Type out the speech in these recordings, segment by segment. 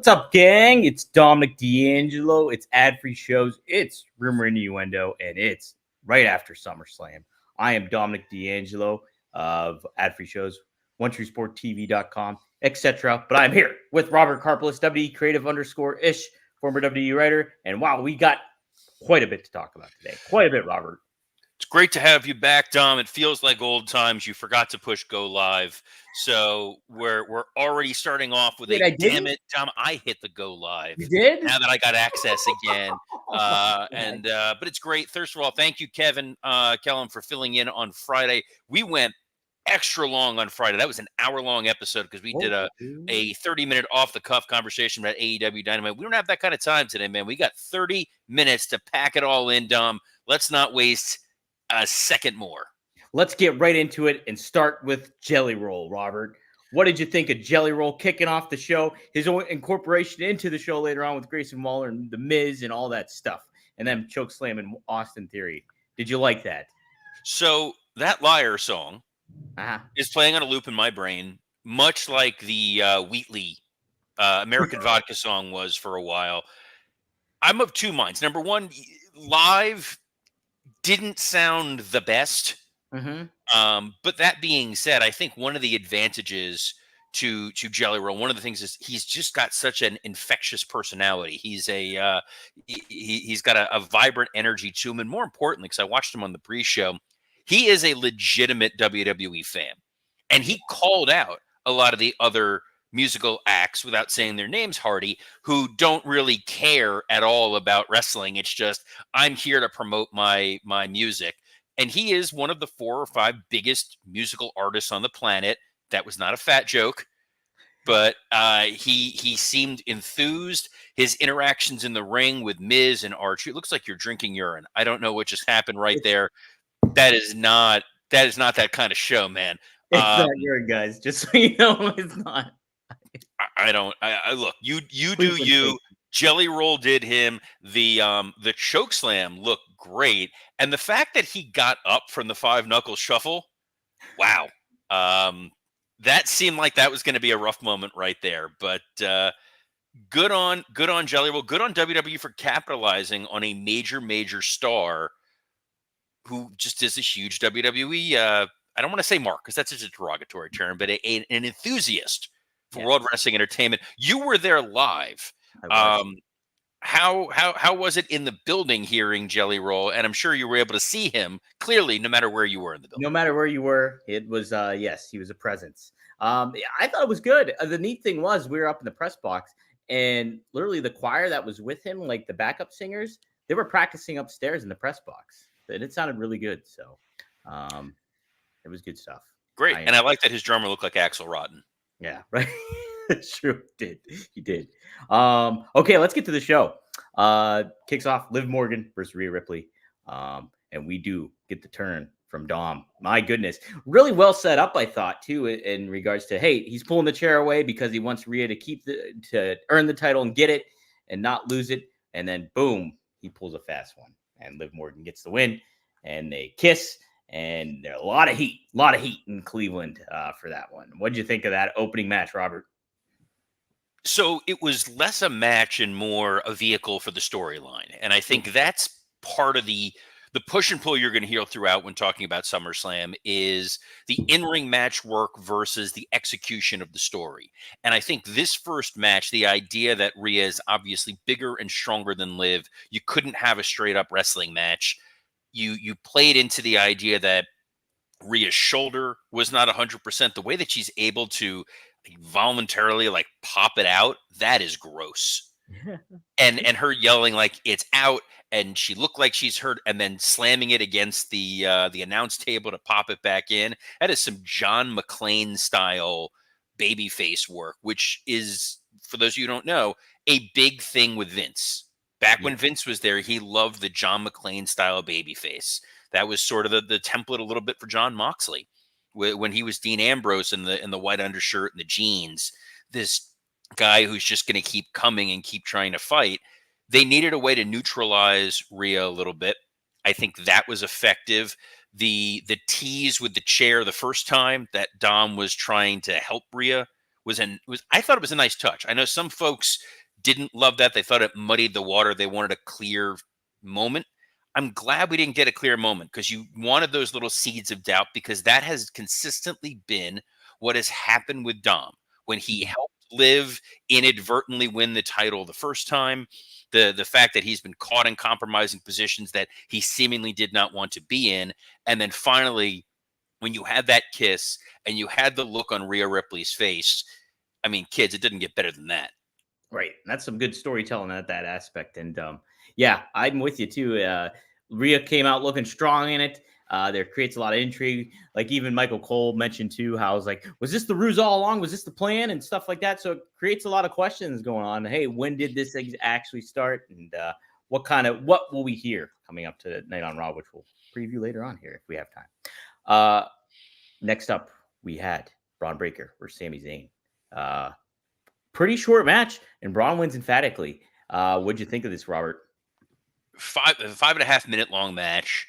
What's up, gang? It's Dominic D'Angelo. It's ad-free shows. It's Rumor Innuendo, and it's right after SummerSlam. I am Dominic D'Angelo of ad-free shows, OneTrueSportTV.com, etc. But I'm here with Robert Karpelis, WWE Creative _ish, former WWE writer. And wow, we got quite a bit to talk about today. Quite a bit, Robert. It's great to have you back, Dom. It feels like old times. You forgot to push go live. So we're already starting off with damn it, Dom, I hit the go live. You did? Now that I got access again. But it's great. First of all, thank you, Kevin Kellum, for filling in on Friday. We went extra long on Friday. That was an hour-long episode because we did a 30-minute off-the-cuff conversation about AEW Dynamite. We don't have that kind of time today, man. We got 30 minutes to pack it all in, Dom. Let's not waste a second more. Let's get right into it and start with Jelly Roll, Robert. What did you think of Jelly Roll kicking off the show? His own incorporation into the show later on with Grayson Waller and The Miz and all that stuff. And then Chokeslam and Austin Theory. Did you like that? So that Liar song is playing on a loop in my brain, much like the Wheatley American Vodka song was for a while. I'm of two minds. Number one, live didn't sound the best. But that being said, I think one of the advantages to Jelly Roll, one of the things is he's just got such an infectious personality. He's he's got a vibrant energy to him, and more importantly, because I watched him on the pre-show, he is a legitimate WWE fan, and he called out a lot of the other musical acts without saying their names, Hardy, who don't really care at all about wrestling. It's just, I'm here to promote my music. And he is one of the 4 or 5 biggest musical artists on the planet. That was not a fat joke, but he seemed enthused. His interactions in the ring with Miz and Archie, it looks like you're drinking urine. I don't know what just happened right there. That is not that kind of show, man. It's not urine, guys. Just so you know, it's not. I look, you do you. Jelly Roll did him. The chokeslam looked great, and the fact that he got up from the 5-knuckle shuffle, wow, that seemed like that was going to be a rough moment right there. But good on Jelly Roll, good on WWE for capitalizing on a major star who just is a huge WWE. I don't want to say mark because that's just a derogatory term, but an enthusiast for World Wrestling Entertainment. You were there live. How was it in the building hearing Jelly Roll? And I'm sure you were able to see him clearly, no matter where you were in the building. No matter where you were, it was yes, he was a presence. I thought it was good. The neat thing was we were up in the press box, and literally the choir that was with him, like the backup singers, they were practicing upstairs in the press box, and it sounded really good. So it was good stuff. Great, and I like that his drummer looked like Axl Rotten. Yeah, right. Sure did. He did. Okay, let's get to the show. Kicks off Liv Morgan versus Rhea Ripley. And we do get the turn from Dom. My goodness. Really well set up, I thought, too, in regards to, hey, he's pulling the chair away because he wants Rhea to earn the title and get it and not lose it. And then boom, he pulls a fast one. And Liv Morgan gets the win. And they kiss. And there's a lot of heat in Cleveland for that one. What did you think of that opening match, Robert? So it was less a match and more a vehicle for the storyline. And I think that's part of the push and pull you're going to hear throughout when talking about SummerSlam is the in-ring match work versus the execution of the story. And I think this first match, the idea that Rhea is obviously bigger and stronger than Liv, you couldn't have a straight-up wrestling match. You played into the idea that Rhea's shoulder was not 100%. The way that she's able to voluntarily pop it out, that is gross. and her yelling like it's out, and she looked like she's hurt, and then slamming it against the announce table to pop it back in. That is some John McClane style babyface work, which is, for those of you who don't know, a big thing with Vince. Back when Vince was there, he loved the John McClane style babyface. That was sort of the template a little bit for John Moxley when he was Dean Ambrose in the white undershirt and the jeans. This guy who's just going to keep coming and keep trying to fight. They needed a way to neutralize Rhea a little bit. I think that was effective. The tease with the chair the first time that Dom was trying to help Rhea I thought it was a nice touch. I know some folks didn't love that. They thought it muddied the water. They wanted a clear moment. I'm glad we didn't get a clear moment, because you wanted those little seeds of doubt, because that has consistently been what has happened with Dom when he helped Liv inadvertently win the title the first time. The fact that he's been caught in compromising positions that he seemingly did not want to be in, and then finally, when you had that kiss and you had the look on Rhea Ripley's face, I mean, kids, it didn't get better than that. Right. That's some good storytelling at that aspect. And yeah, I'm with you too. Rhea came out looking strong in it. There creates a lot of intrigue. Like even Michael Cole mentioned too, how it's like, was this the ruse all along? Was this the plan and stuff like that? So it creates a lot of questions going on. Hey, when did this actually start? And what will we hear coming up to Night on Raw, which we'll preview later on here if we have time. Next up, we had Braun Breaker versus Sami Zayn. Pretty short match, and Braun wins emphatically. What'd you think of this, Robert? 5.5 minute long match.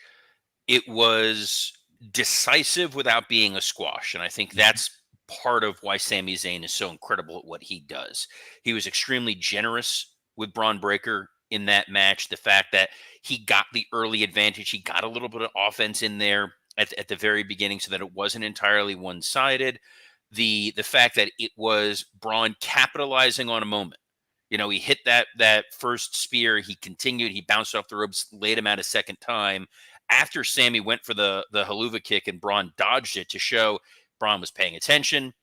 It was decisive without being a squash, and I think that's part of why Sami Zayn is so incredible at what he does. He was extremely generous with Braun Breaker in that match. The fact that he got the early advantage, he got a little bit of offense in there at the very beginning, so that it wasn't entirely one-sided. The fact that it was Braun capitalizing on a moment. He hit that first spear. He continued. He bounced off the ropes, laid him out a second time. After Sami went for the haluva kick and Braun dodged it to show Braun was paying attention.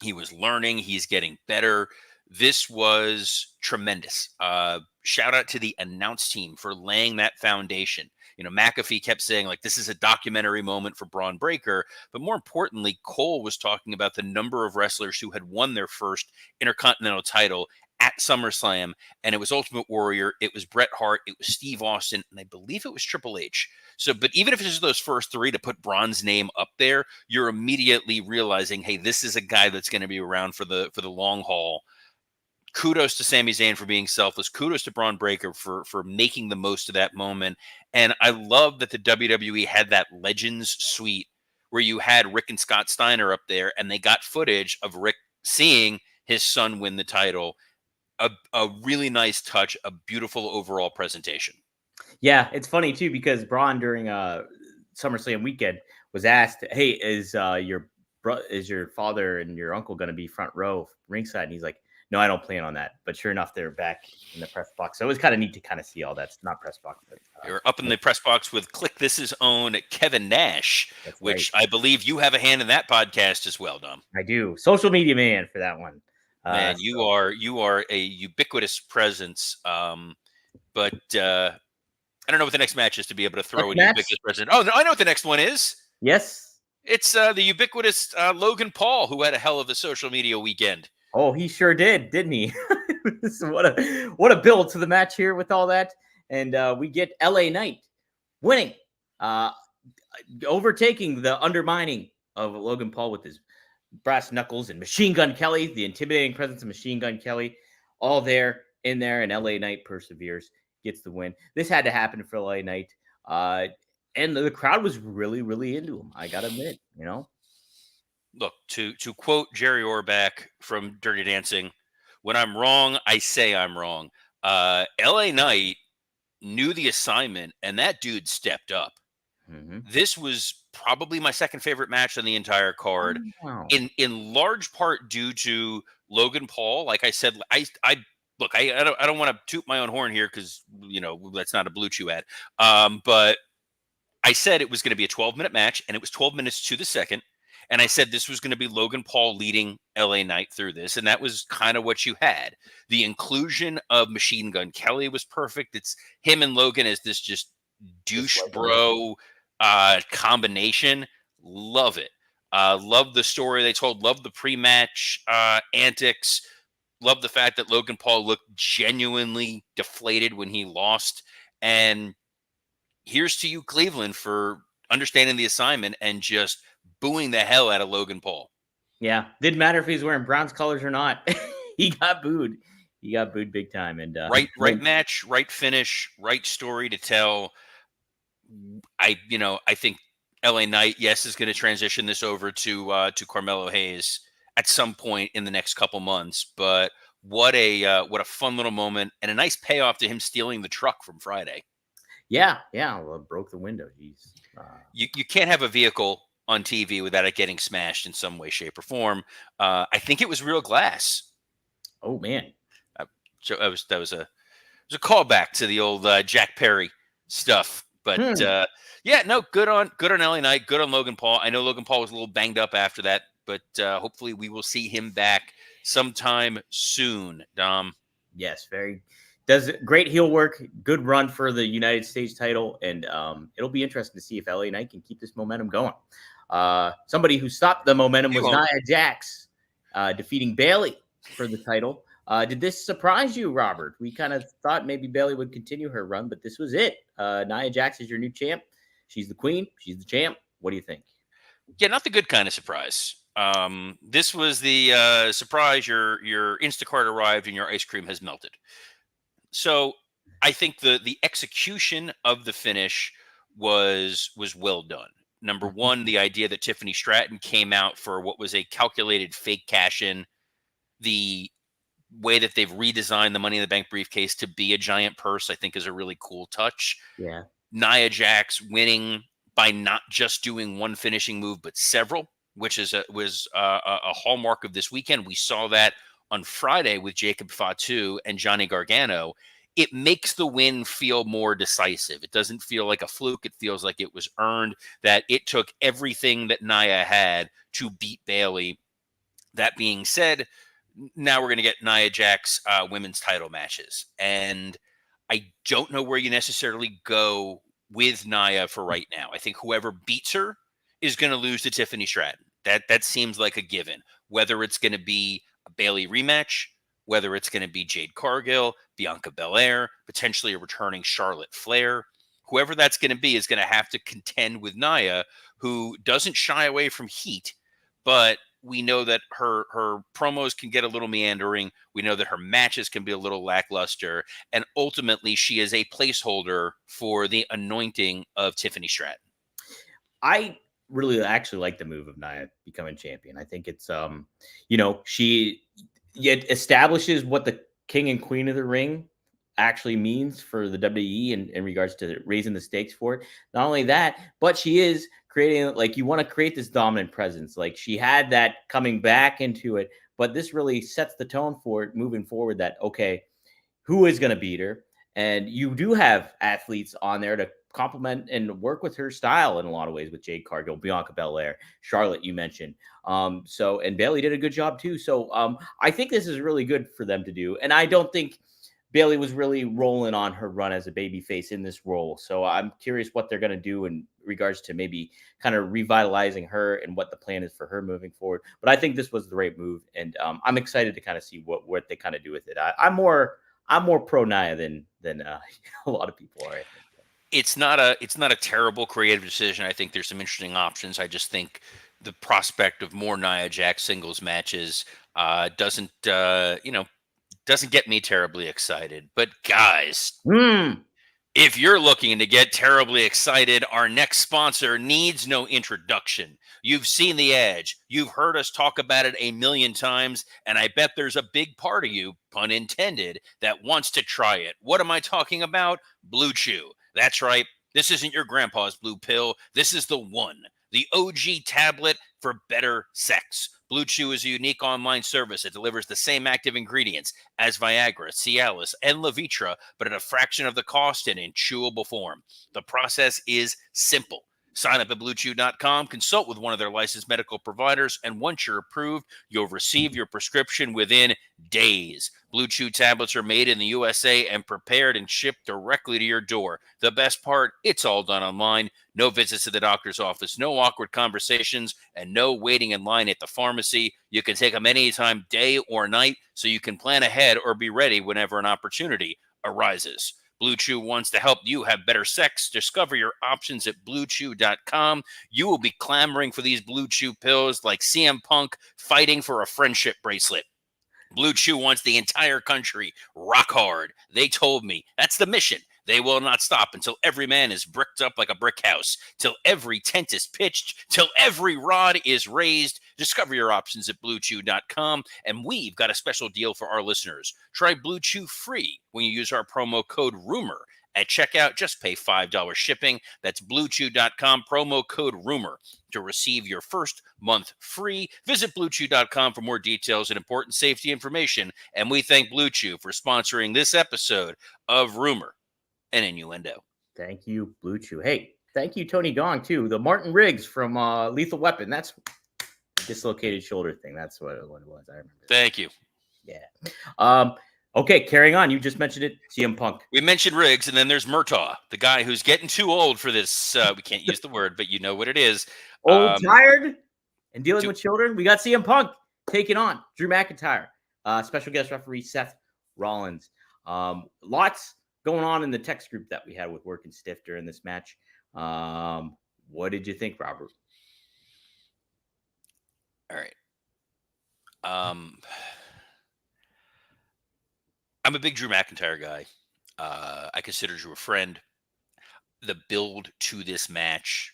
He was learning. He's getting better. This was tremendous. Shout out to the announce team for laying that foundation. McAfee kept saying, like, this is a documentary moment for Braun Breaker. But more importantly, Cole was talking about the number of wrestlers who had won their first Intercontinental title at SummerSlam. And it was Ultimate Warrior. It was Bret Hart. It was Steve Austin. And I believe it was Triple H. So, but even if it's just those first three, to put Braun's name up there, you're immediately realizing, hey, this is a guy that's going to be around for the long haul. Kudos to Sami Zayn for being selfless. Kudos to Braun Breaker for making the most of that moment. And I love that the WWE had that Legends suite where you had Rick and Scott Steiner up there, and they got footage of Rick seeing his son win the title. A really nice touch, a beautiful overall presentation. Yeah, it's funny too, because Braun during SummerSlam weekend was asked, "Hey, is your father and your uncle going to be front row ringside?" And he's like, "No, I don't plan on that." But sure enough, they're back in the press box. So it was kind of neat to kind of see all that. Not press box, but you're up in the press box with Click This's own Kevin Nash, which right. I believe you have a hand in that podcast as well, Dom. I do. Social media man for that one. Man, you are a ubiquitous presence. But I don't know what the next match is to be able to throw in ubiquitous presence. Oh, no, I know what the next one is. Yes. It's the ubiquitous Logan Paul, who had a hell of a social media weekend. Oh, he sure did, didn't he? what a build to the match here with all that. And we get LA Knight winning, overtaking the undermining of Logan Paul with his brass knuckles, and Machine Gun Kelly, the intimidating presence of Machine Gun Kelly, all there in there. And LA Knight perseveres, gets the win. This had to happen for LA Knight. And the crowd was really, really into him. I got to admit, Look, to quote Jerry Orbach from Dirty Dancing, when I'm wrong, I say I'm wrong. LA Knight knew the assignment, and that dude stepped up. Mm-hmm. This was probably my second favorite match on the entire card, wow. in large part due to Logan Paul. Like I said, I don't want to toot my own horn here, because that's not a Blue Chew ad. But I said it was going to be a 12-minute match, and it was 12 minutes to the second. And I said this was going to be Logan Paul leading LA Knight through this. And that was kind of what you had. The inclusion of Machine Gun Kelly was perfect. It's him and Logan as this just douche bro combination. Love it. Love the story they told. Love the pre-match antics. Love the fact that Logan Paul looked genuinely deflated when he lost. And here's to you, Cleveland, for understanding the assignment and just booing the hell out of Logan Paul. Yeah, didn't matter if he's wearing Browns colors or not. He got booed. He got booed big time. And right match, right finish, right story to tell. I think LA Knight, yes, is going to transition this over to Carmelo Hayes at some point in the next couple months. But what a fun little moment and a nice payoff to him stealing the truck from Friday. Yeah, well, broke the window. Jeez. You can't have a vehicle on TV without it getting smashed in some way, shape, or form. I think it was real glass. Oh man. So that was a callback to the old Jack Perry stuff. But yeah, no, good on LA Knight, good on Logan Paul. I know Logan Paul was a little banged up after that, but hopefully we will see him back sometime soon. Dom. Yes, does great heel work. Good run for the United States title, and it'll be interesting to see if LA Knight can keep this momentum going. Somebody who stopped the momentum was Nia Jax, defeating Bayley for the title. Did this surprise you, Robert? We kind of thought maybe Bayley would continue her run, but this was it. Nia Jax is your new champ. She's the queen. She's the champ. What do you think? Yeah, not the good kind of surprise. This was the surprise. Your Instacart arrived and your ice cream has melted. So I think the execution of the finish was well done. Number one, the idea that Tiffany Stratton came out for what was a calculated fake cash in, the way that they've redesigned the Money in the Bank briefcase to be a giant purse, I think is a really cool touch. Yeah. Nia Jax winning by not just doing one finishing move, but several, which was a hallmark of this weekend. We saw that on Friday with Jacob Fatu and Johnny Gargano. It makes the win feel more decisive. It doesn't feel like a fluke. It feels like it was earned, that it took everything that Nia had to beat Bayley. That being said, now we're going to get Nia Jax women's title matches. And I don't know where you necessarily go with Nia for right now. I think whoever beats her is going to lose to Tiffany Stratton. That seems like a given. Whether it's going to be a Bayley rematch, whether it's going to be Jade Cargill, Bianca Belair, potentially a returning Charlotte Flair, whoever that's going to be is going to have to contend with Nia, who doesn't shy away from heat, but we know that her promos can get a little meandering. We know that her matches can be a little lackluster. And ultimately, she is a placeholder for the anointing of Tiffany Stratton. I really actually like the move of Nia becoming champion. I think it's, she establishes what the king and queen of the ring actually means for the WWE in regards to raising the stakes for it. Not only that, but she is creating, like, you want to create this dominant presence. Like, she had that coming back into it, but this really sets the tone for it moving forward, that, okay, who is going to beat her? And you do have athletes on there to complement and work with her style in a lot of ways, with Jade Cargill, Bianca Belair, Charlotte, you mentioned. And Bayley did a good job too. So I think this is really good for them to do. And I don't think Bayley was really rolling on her run as a babyface in this role. So I'm curious what they're going to do in regards to maybe kind of revitalizing her and what the plan is for her moving forward. But I think this was the right move. And I'm excited to kind of see what they kind of do with it. I'm more pro Nia than a lot of people are. I think. It's not a terrible creative decision. I think there's some interesting options. I just think the prospect of more Nia Jax singles matches doesn't get me terribly excited. But guys, if you're looking to get terribly excited, our next sponsor needs no introduction. You've seen the Edge. You've heard us talk about it a million times, and I bet there's a big part of you, pun intended, that wants to try it. What am I talking about? Blue Chew. That's right. This isn't your grandpa's blue pill. This is the one, the OG tablet for better sex. Blue Chew is a unique online service that delivers the same active ingredients as Viagra, Cialis, and Levitra, but at a fraction of the cost and in chewable form. The process is simple. Sign up at BlueChew.com, consult with one of their licensed medical providers, and once you're approved, you'll receive your prescription within days. Blue Chew tablets are made in the USA and prepared and shipped directly to your door. The best part, it's all done online. No visits to the doctor's office, no awkward conversations, and no waiting in line at the pharmacy. You can take them anytime, day or night, so you can plan ahead or be ready whenever an opportunity arises. Blue Chew wants to help you have better sex. Discover your options at BlueChew.com. You will be clamoring for these Blue Chew pills like CM Punk fighting for a friendship bracelet. Blue Chew wants the entire country rock hard. They told me that's the mission. They will not stop until every man is bricked up like a brick house, till every tent is pitched, till every rod is raised. Discover your options at BlueChew.com, and we've got a special deal for our listeners. Try Blue Chew free when you use our promo code RUMOR. At checkout, just pay $5 shipping. That's BlueChew.com, promo code RUMOR to receive your first month free. Visit BlueChew.com for more details and important safety information. And we thank Blue Chew for sponsoring this episode of Rumor and Innuendo. Thank you, Blue Chew. Hey, thank you, Tony Gong, too. The Martin Riggs from Lethal Weapon. That's dislocated shoulder thing. That's what it was. I remember. Thank you. Yeah. Okay, carrying on. You just mentioned it, CM Punk. We mentioned Riggs, and then there's Murtaugh, the guy who's getting too old for this. We can't use the word, but you know what it is. Old, tired, and dealing with children. We got CM Punk taking on Drew McIntyre. Special guest referee Seth Rollins. Lots going on in the text group that we had with Working Stiff during this match. What did you think, Robert? All right. I'm a big Drew McIntyre guy. I consider Drew a friend. The build to this match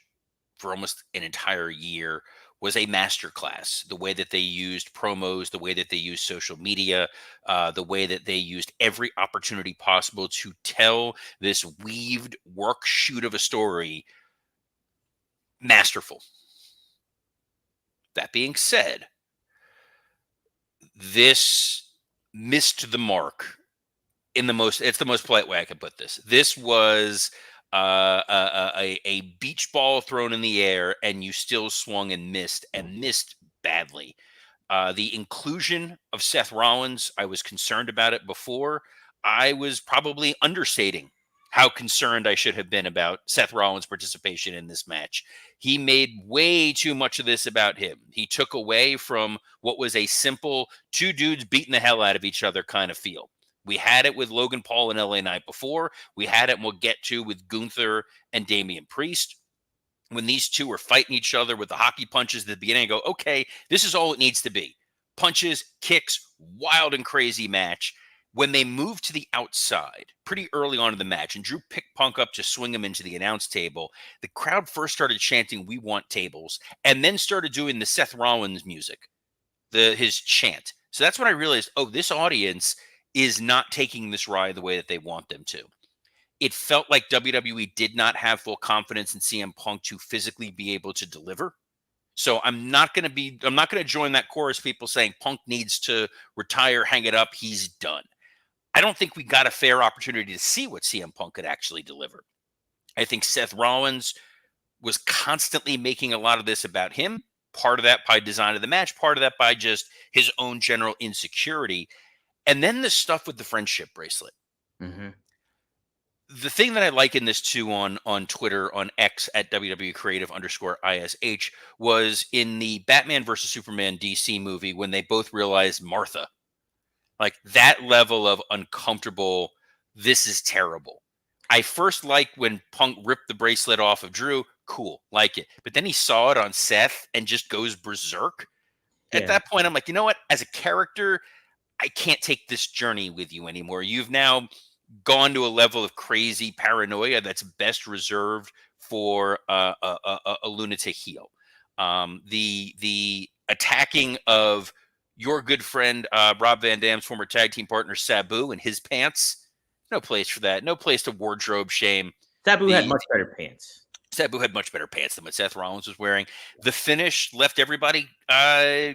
for almost an entire year was a masterclass. The way that they used promos, the way that they used social media, the way that they used every opportunity possible to tell this weaved work shoot of a story. Masterful. That being said, this missed the mark it's the most polite way I can put this. This was a beach ball thrown in the air and you still swung and missed badly. The inclusion of Seth Rollins, I was concerned about it before. I was probably understating how concerned I should have been about Seth Rollins' participation in this match. He made way too much of this about him. He took away from what was a simple two dudes beating the hell out of each other kind of feel. We had it with Logan Paul and LA Knight before. We had it, and we'll get to, with Gunther and Damian Priest. When these two were fighting each other with the hockey punches at the beginning, I go, okay, this is all it needs to be. Punches, kicks, wild and crazy match. When they moved to the outside pretty early on in the match and Drew picked Punk up to swing him into the announce table, the crowd first started chanting, "We want tables," and then started doing the Seth Rollins music, his chant. So that's when I realized, oh, this audience is not taking this ride the way that they want them to. It felt like WWE did not have full confidence in CM Punk to physically be able to deliver. So I'm not going to join that chorus people saying Punk needs to retire, hang it up, he's done. I don't think we got a fair opportunity to see what CM Punk could actually deliver. I think Seth Rollins was constantly making a lot of this about him. Part of that by design of the match, part of that by just his own general insecurity. And then the stuff with the friendship bracelet. Mm-hmm. The thing that I liken this to on Twitter, on X at WWE Creative _ISH, was in the Batman versus Superman DC movie when they both realized Martha. Like that level of uncomfortable, this is terrible. I first liked when Punk ripped the bracelet off of Drew. Cool, like it. But then he saw it on Seth and just goes berserk. Yeah. At that point, I'm like, you know what? As a character, I can't take this journey with you anymore. You've now gone to a level of crazy paranoia that's best reserved for a lunatic heel. The attacking of your good friend Rob Van Dam's former tag team partner Sabu and his pants, no place for that. No place to wardrobe shame. Sabu had much better pants. Sabu had much better pants than what Seth Rollins was wearing. The finish left everybody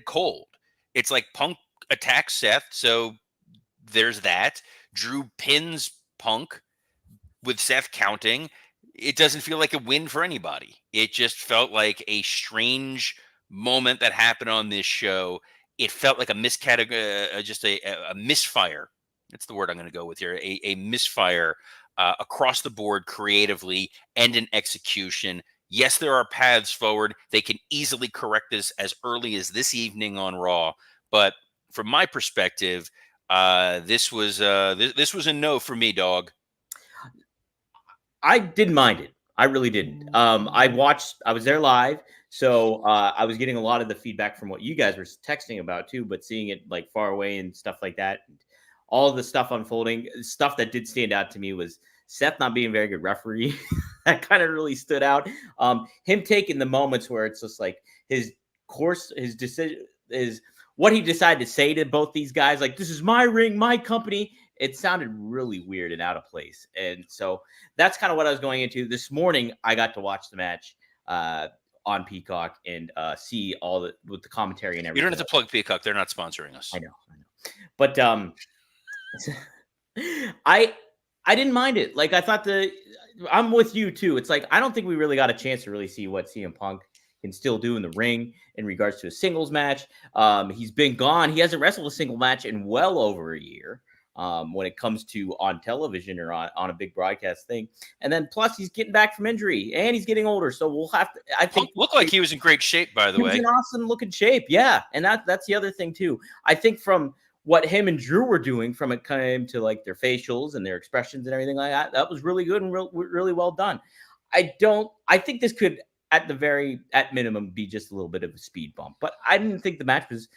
cold. It's like Punk attacks Seth, so there's that. Drew pins Punk with Seth counting. It doesn't feel like a win for anybody. It just felt like a strange moment that happened on this show. It felt like a a misfire. That's the word I'm going to go with here. A misfire across the board creatively and in execution. Yes, there are paths forward. They can easily correct this as early as this evening on Raw. But from my perspective, this was a no for me, dog. I didn't mind it. I really didn't. I was there live, so I was getting a lot of the feedback from what you guys were texting about too, but seeing it like far away and stuff like that, all the stuff unfolding, stuff that did stand out to me was Seth not being a very good referee, that kind of really stood out. Him taking the moments where it's just like his course, his decision is what he decided to say to both these guys. Like, this is my ring, my company. It sounded really weird and out of place. And so that's kind of what I was going into. This morning, I got to watch the match on Peacock and see all the with the commentary and everything. You don't have to plug Peacock; they're not sponsoring us. I know, but I didn't mind it. Like, I thought I'm with you too. It's like I don't think we really got a chance to really see what CM Punk can still do in the ring in regards to a singles match. He's been gone. He hasn't wrestled a single match in well over a year. When it comes to on television or on a big broadcast thing. And then plus he's getting back from injury and he's getting older. So we'll have to, I think, looked like he was in great shape, by the way. He was in awesome looking shape. Yeah. And that's the other thing too. I think from what him and Drew were doing from it came to like their facials and their expressions and everything like that, that was really good and really well done. I think this could at minimum be just a little bit of a speed bump, but I didn't think the match was,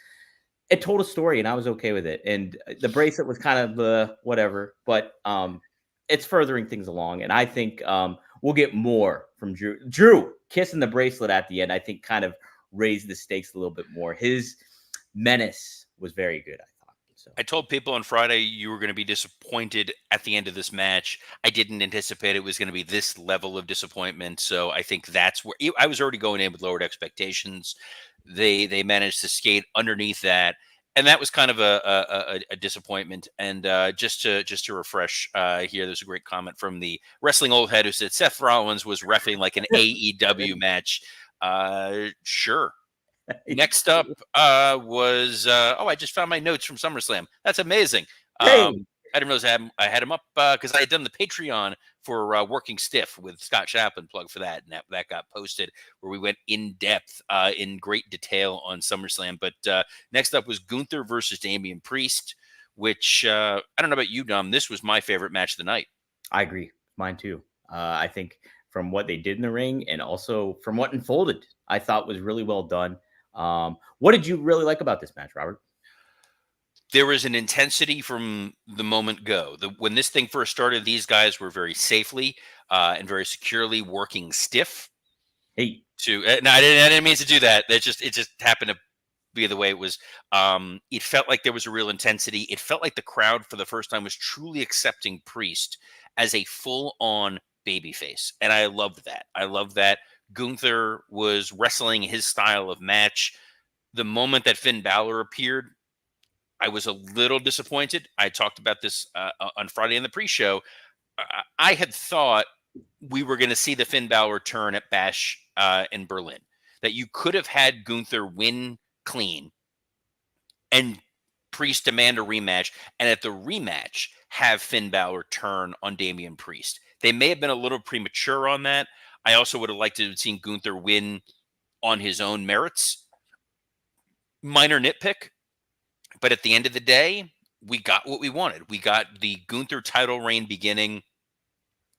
it told a story and I was okay with it. And the bracelet was kind of whatever, but it's furthering things along. And I think we'll get more from Drew. Drew kissing the bracelet at the end, I think kind of raised the stakes a little bit more. His menace was very good, I thought. So I told people on Friday you were going to be disappointed at the end of this match. I didn't anticipate it was going to be this level of disappointment. So I think that's where I was already going in with lowered expectations. They managed to skate underneath that, and that was kind of a disappointment. And just to refresh here, there's a great comment from the wrestling old head who said Seth Rollins was reffing like an AEW match. Sure. Next up was I just found my notes from SummerSlam. That's amazing. Hey. I didn't realize I had him up because I had done the Patreon for Working Stiff with Scott Chaplin, plug for that. And that got posted where we went in depth, in great detail on SummerSlam. But next up was Gunther versus Damian Priest, which I don't know about you, Dom. This was my favorite match of the night. I agree. Mine too. I think from what they did in the ring and also from what unfolded, I thought was really well done. What did you really like about this match, Robert? There was an intensity from the moment go. When this thing first started, these guys were very safely and very securely working stiff. Hey, no, I didn't mean to do that. It just happened to be the way it was. It felt like there was a real intensity. It felt like the crowd for the first time was truly accepting Priest as a full-on babyface, and I loved that. I loved that Gunther was wrestling his style of match. The moment that Finn Balor appeared, I was a little disappointed. I talked about this on Friday in the pre-show. I had thought we were going to see the Finn Balor turn at Bash in Berlin, that you could have had Gunther win clean and Priest demand a rematch, and at the rematch have Finn Balor turn on Damian Priest. They may have been a little premature on that. I also would have liked to have seen Gunther win on his own merits. Minor nitpick. But at the end of the day, we got what we wanted. We got the Gunther title reign beginning.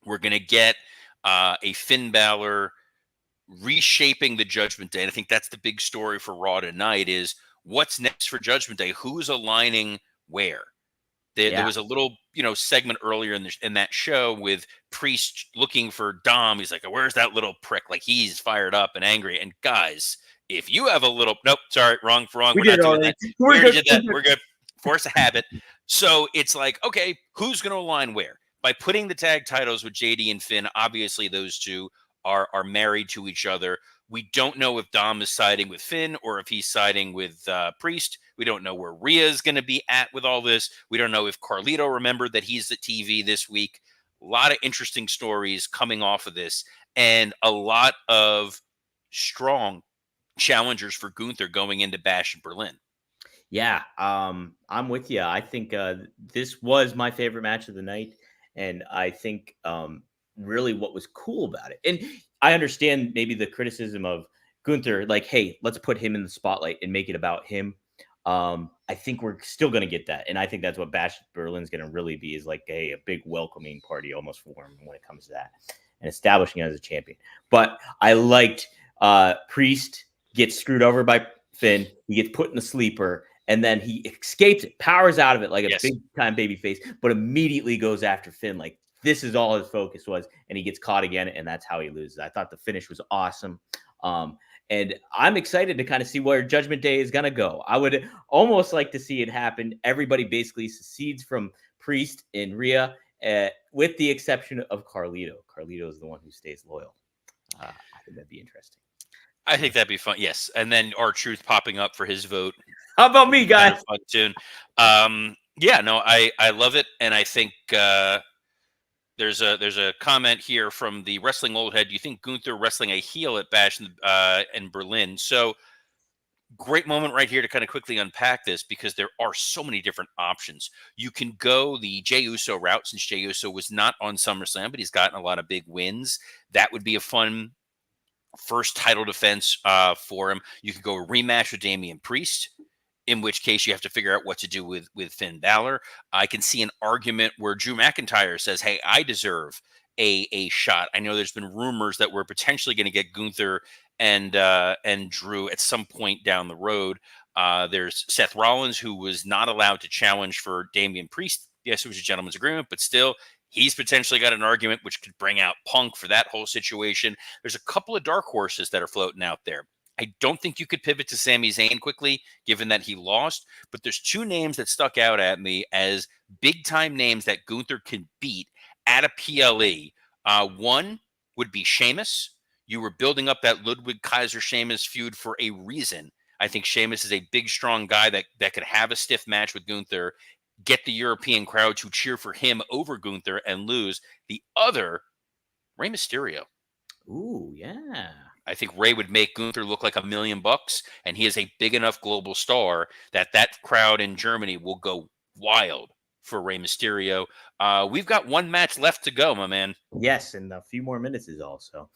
We're going to get a Finn Balor reshaping the Judgment Day. And I think that's the big story for Raw tonight is what's next for Judgment Day? Who's aligning where? There was a little, segment earlier in that show with Priest looking for Dom. He's like, where's that little prick? Like he's fired up and angry. And guys, if you have a little, nope, sorry, wrong. We're not doing that. We already did that. We're good. Force a habit. So it's like, okay, who's going to align where? By putting the tag titles with JD and Finn, obviously those two are married to each other. We don't know if Dom is siding with Finn or if he's siding with Priest. We don't know where Rhea is going to be at with all this. We don't know if Carlito remembered that he's at TV this week. A lot of interesting stories coming off of this and a lot of strong challengers for Gunther going into Bash in Berlin. Yeah, I'm with you. I think this was my favorite match of the night. And I think really what was cool about it. And I understand maybe the criticism of Gunther, like, hey, let's put him in the spotlight and make it about him. I think we're still going to get that. And I think that's what Bash Berlin's going to really be is like a big welcoming party almost for him when it comes to that and establishing him as a champion. But I liked Priest gets screwed over by Finn. He gets put in the sleeper. And then he escapes it, powers out of it like a big time baby face, but immediately goes after Finn. Like, this is all his focus was, and he gets caught again, and that's how he loses. I thought the finish was awesome. And I'm excited to kind of see where Judgment Day is going to go. I would almost like to see it happen. Everybody basically secedes from Priest and Rhea, with the exception of Carlito. Carlito is the one who stays loyal. I think that'd be interesting. I think that'd be fun. Yes, and then R-Truth popping up for his vote. How about me, guys? Fun tune. Yeah, no, I love it, and I think there's a comment here from the Wrestling Old Head. Do you think Gunther wrestling a heel at Bash in Berlin? So great moment right here to kind of quickly unpack this, because there are so many different options. You can go the Jey Uso route, since Jey Uso was not on SummerSlam, but he's gotten a lot of big wins. That would be a fun first title defense for him. You could go a rematch with Damian Priest, in which case you have to figure out what to do with Finn Balor. I can see an argument where Drew McIntyre says, hey, I deserve a shot. I know there's been rumors that we're potentially going to get Gunther and Drew at some point down the road. There's Seth Rollins, who was not allowed to challenge for Damian Priest. Yes, it was a gentleman's agreement, but still, he's potentially got an argument which could bring out Punk for that whole situation. There's a couple of dark horses that are floating out there. I don't think you could pivot to Sami Zayn quickly, given that he lost, but there's two names that stuck out at me as big-time names that Gunther can beat at a PLE. One would be Sheamus. You were building up that Ludwig Kaiser Sheamus feud for a reason. I think Sheamus is a big, strong guy that could have a stiff match with Gunther, get the European crowd to cheer for him over Gunther and lose. The other, Rey Mysterio. Ooh, yeah. I think Rey would make Gunther look like $1 million, and he is a big enough global star that crowd in Germany will go wild for Rey Mysterio. We've got one match left to go, my man. Yes, and a few more minutes is also.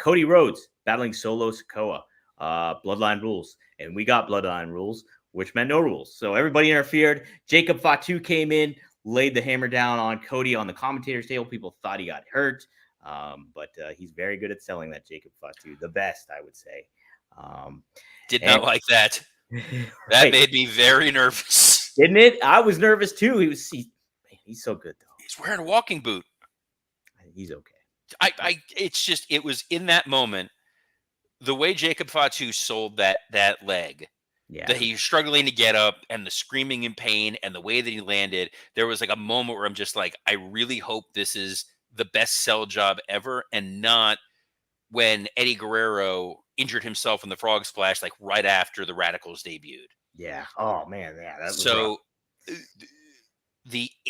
Cody Rhodes battling Solo Sikoa. Bloodline rules. And we got Bloodline rules, which meant no rules. So everybody interfered. Jacob Fatu came in, laid the hammer down on Cody on the commentator's table. People thought he got hurt. But he's very good at selling that Jacob Fatu. The best, I would say. Did not like that. That right. made me very nervous. Didn't it? I was nervous too. He's so good though. He's wearing a walking boot. He's okay. It was in that moment, the way Jacob Fatu sold that leg, that he's struggling to get up, and the screaming in pain, and the way that he landed, there was like a moment where I'm just like, I really hope this is the best sell job ever, and not when Eddie Guerrero injured himself in the frog splash, like right after the Radicals debuted. Yeah. Oh man. Yeah. That was so rough.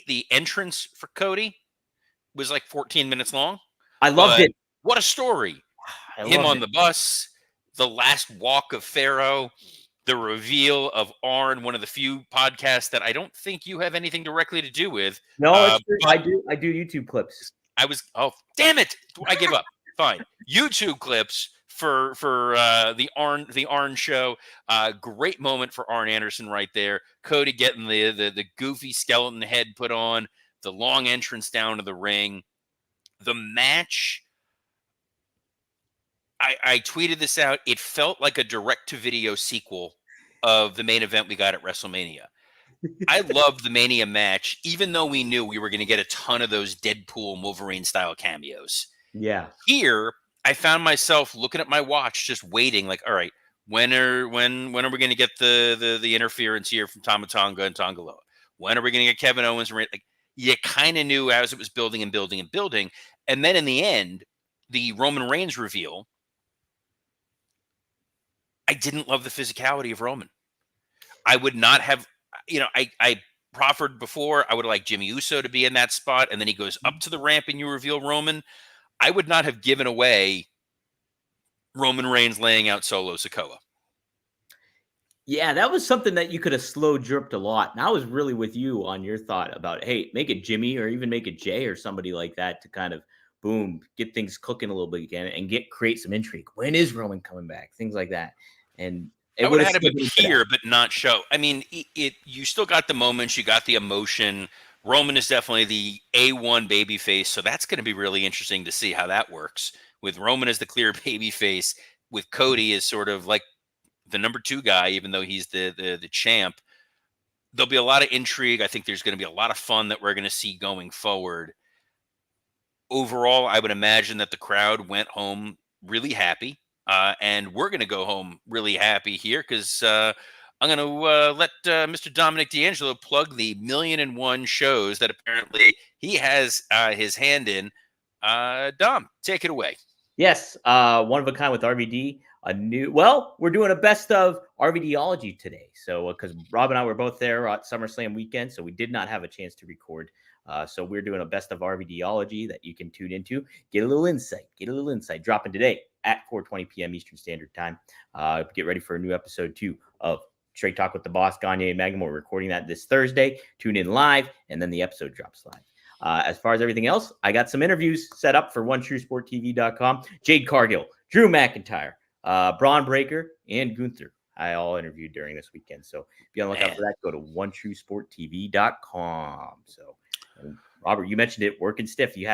The entrance for Cody was like 14 minutes long. I loved it. What a story. Him on the bus, the last walk of Pharaoh, the reveal of Arn, one of the few podcasts that I don't think you have anything directly to do with. No, I do YouTube clips. Oh, damn it. I give up. Fine. YouTube clips for the Arn show. Great moment for Arn Anderson right there. Cody getting the goofy skeleton head put on, the long entrance down to the ring. The match, I tweeted this out. It felt like a direct-to-video sequel of the main event we got at WrestleMania. I loved the Mania match, even though we knew we were going to get a ton of those Deadpool Wolverine-style cameos. Yeah. Here, I found myself looking at my watch, just waiting, like, all right, when are we going to get the interference here from Tama Tonga and Tongaloa? When are we going to get Kevin Owens? Like, you kind of knew as it was building and building and building. And then in the end, the Roman Reigns reveal, I didn't love the physicality of Roman. I would not have, I proffered before, I would like Jimmy Uso to be in that spot, and then he goes up to the ramp and you reveal Roman. I would not have given away Roman Reigns laying out Solo Sikoa. Yeah, that was something that you could have slow jerked a lot. And I was really with you on your thought about, hey, make it Jimmy or even make it Jay or somebody like that to kind of, boom, get things cooking a little bit again and create some intrigue. When is Roman coming back? Things like that. And it would have had him appear, but not show. I mean, you still got the moments, you got the emotion. Roman is definitely the A1 babyface, so that's going to be really interesting to see how that works. With Roman as the clear babyface, with Cody as sort of like the number 2 guy, even though he's the champ. There'll be a lot of intrigue. I think there's going to be a lot of fun that we're going to see going forward. overall, I would imagine that the crowd went home really happy. And we're going to go home really happy here because I'm going to let Mr. Dominic D'Angelo plug the 1,000,001 shows that apparently he has his hand in. Dom, take it away. Yes, one of a kind with RVD. We're doing a best of RVDology today. So, because Rob and I were both there at SummerSlam weekend, so we did not have a chance to record. So we're doing a best of RVDology that you can tune into, get a little insight, dropping today at 4:20 p.m. Eastern Standard Time. Get ready for a new episode 2 of Straight Talk with the Boss, Gagne and Magnum. We're recording that this Thursday. Tune in live, and then the episode drops live. As far as everything else, I got some interviews set up for OneTrueSportTV.com. Jade Cargill, Drew McIntyre, Braun Breaker, and Gunther. I all interviewed during this weekend. So be on the lookout for that. Go to OneTrueSportTV.com. So, Robert, you mentioned it, working stiff. You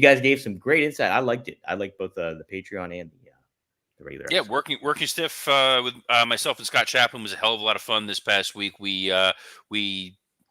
guys gave some great insight. I liked it. I liked both the Patreon and the regular. Yeah, episode. working stiff with myself and Scott Chaplin was a hell of a lot of fun this past week. We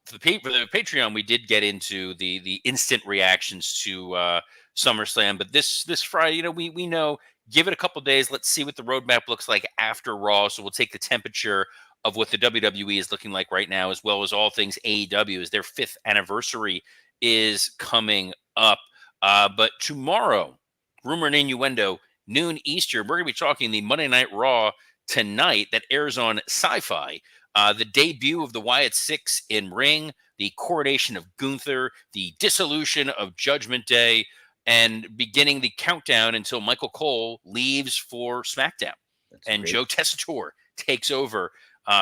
for the Patreon, we did get into the instant reactions to SummerSlam, but this Friday, we know, give it a couple days. Let's see what the roadmap looks like after Raw. So we'll take the temperature of what the WWE is looking like right now, as well as all things AEW, as their 5th anniversary is coming up. But tomorrow, Rumor and Innuendo, noon Eastern, we're going to be talking the Monday Night Raw tonight that airs on Sci-Fi. The debut of the Wyatt Six in ring, the coronation of Gunther, the dissolution of Judgment Day, and beginning the countdown until Michael Cole leaves for SmackDown. And Joe Tessitore takes over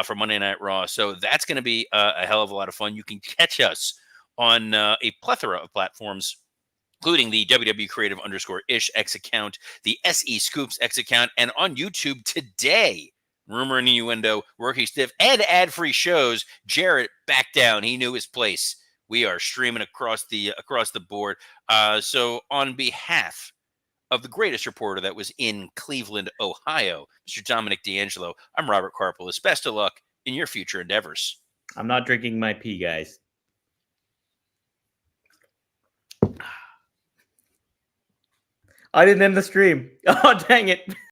for Monday Night Raw. So that's going to be a hell of a lot of fun. You can catch us on a plethora of platforms, including the WWE Creative _ish X account, the SE Scoops X account, and on YouTube today. Rumor and Innuendo, Working Stiff, and ad-free shows. Jarrett back down. He knew his place. We are streaming across the board. So on behalf of the greatest reporter that was in Cleveland, Ohio, Mr. Dominic D'Angelo, I'm Robert Karpolis. Best of luck in your future endeavors. I'm not drinking my pee, guys. I didn't end the stream. Oh, dang it.